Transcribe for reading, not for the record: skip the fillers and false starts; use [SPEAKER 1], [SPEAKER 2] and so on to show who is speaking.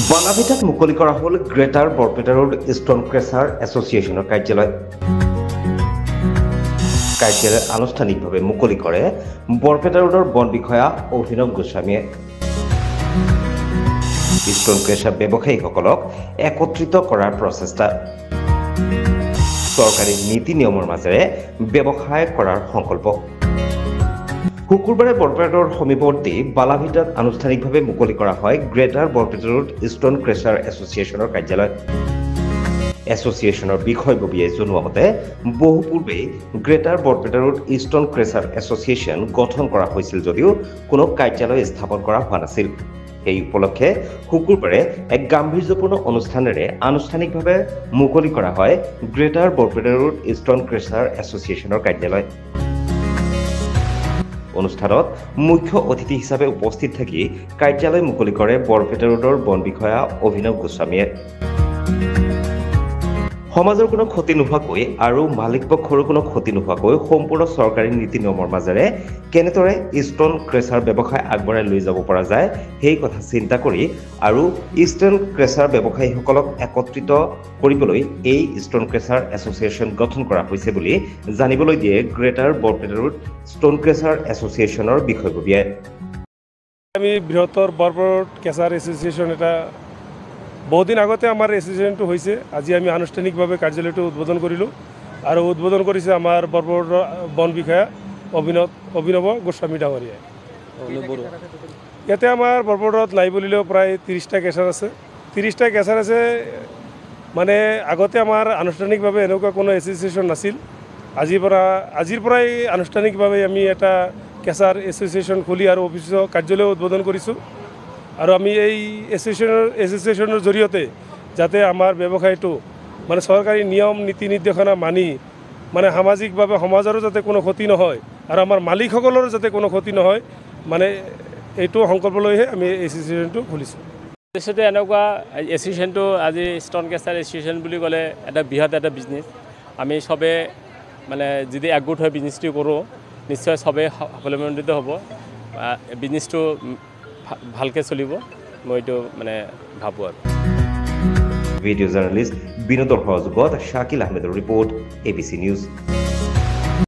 [SPEAKER 1] বালাভিটাত মুকলি কৰা হ'ল greater Barpeta road stone crusher এছ'চিয়েশ্যনৰ কাৰ্যালয়। কাৰ্যালয় আনুষ্ঠানিকভাৱে মুকলি কৰে বৰপেটা ৰোডৰ বন বিষয়া অভিনৱ গোস্বামীয়ে। ষ্টন ক্ৰেচাৰ ব্যৱসায়ীসকলক একত্ৰিত কৰাৰ প্ৰচেষ্টা, চৰকাৰী নীতি নিয়মৰ মাজেৰে ব্যৱসায় কৰাৰ সংকল্প। শুকুৰবাৰে বৰপেটা ৰোড সমীপৱৰ্তী বালাভিটাত আনুষ্ঠানিকভাৱে মুকলি কৰা হয় greater Barpeta road stone crusher এছ'চিয়েশ্যনৰ কাৰ্যালয়। এছ'চিয়েশ্যনৰ বিষয়ববীয়ে জনোৱা মতে বহু পূৰ্বেই greater Barpeta road stone crusher association গঠন কৰা হৈছিল যদিও কোনো কাৰ্যালয় স্থাপন কৰা হোৱা নাছিল। এই উপলক্ষে শুকুৰবাৰে এক গাম্ভীৰ্যপূৰ্ণ অনুষ্ঠানেৰে আনুষ্ঠানিকভাৱে মুকলি কৰা হয় greater Barpeta road stone crusher এছ'চিয়েশ্যনৰ কাৰ্যালয়। অনুষ্ঠানত মুখ্য অতিথি হিচাপে উপস্থিত থাকি কাৰ্যালয় মুকলি কৰে বৰপেটা ৰোডৰ বন বিষয়া অভিনৱ গোস্বামীয়ে। সমাজৰ কোনো ক্ষতি নোহোৱাকৈ আৰু মালিক পক্ষৰো কোনো ক্ষতি নোহোৱাকৈ সম্পূৰ্ণ চৰকাৰী নীতি নিয়মৰ মাজেৰে কেনেদৰে ষ্টন ক্ৰেচাৰ ব্যৱসায় আগবঢ়াই লৈ যাব পৰা যায় সেই কথা চিন্তা কৰি আৰু ষ্টন ক্ৰেচাৰ ব্যৱসায়ীসকলক একত্ৰিত কৰিবলৈ এই ষ্টন ক্ৰেচাৰ এছ'চিয়েশ্যন গঠন কৰা হৈছে বুলি জানিবলৈ দিয়ে greater Barpeta road stone crusher এছ'চিয়েশ্যনৰ বিষয়ববীয়ে।
[SPEAKER 2] আমি বৃহত্তৰ বৰপেটা ৰোড ক্ৰেচাৰ এছ'চিয়েশ্যন এটা বহুদিন আগতে আমাৰ এছ'চিয়েশ্যনটো হৈছে। আজি আমি আনুষ্ঠানিকভাৱে কাৰ্যালয়টো উদ্বোধন কৰিলোঁ আৰু উদ্বোধন কৰিছে আমাৰ বৰপেটা বন বিষয়া অভিনৱ গোস্বামী ডাঙৰীয়াই। ইয়াতে আমাৰ বৰপেটাত নাই বুলিলেও প্ৰায় 30টা কেচাৰ আছে। 30টা কেচাৰ আছে মানে আগতে আমাৰ আনুষ্ঠানিকভাৱে এনেকুৱা কোনো এছ'চিয়েশ্যন নাছিল। আজিৰ পৰাই আনুষ্ঠানিকভাৱে আমি এটা কেচাৰ এছ'চিয়েশ্যন খুলি আৰু অফিচৰ কাৰ্যালয় উদ্বোধন কৰিছোঁ। আৰু আমি এই এছ'চিয়েশ্যনৰ জৰিয়তে যাতে আমাৰ ব্যৱসায়টো মানে চৰকাৰী নিয়ম নীতি নিৰ্দেশনা মানি মানে সামাজিকভাৱে সমাজৰো যাতে কোনো ক্ষতি নহয় আৰু আমাৰ মালিকসকলৰো যাতে কোনো ক্ষতি নহয় মানে এইটো সংকল্প লৈহে আমি এছ'চিয়েশ্যনটো খুলিছোঁ।
[SPEAKER 3] উদ্দেশ্যটো এনেকুৱা, এছ'চিয়েশ্যনটো আজি ষ্টন ক্ৰেচাৰ এছ'চিয়েশ্যন বুলি ক'লে এটা বৃহৎ এটা বিজনেছ। আমি চবে মানে যদি একগোট হৈ বিজনেছটো কৰোঁ নিশ্চয় চবেই সাফল্যমণ্ডিত হ'ব, বিজনেছটো ভালকৈ চলিব, মই এইটো মানে ভাবোঁ আৰু।
[SPEAKER 1] ভিডিঅ' জাৰ্নেলিষ্ট বিনোদৰ সহযোগত শাকিল আহমেদৰ ৰিপৰ্ট, ABC নিউজ।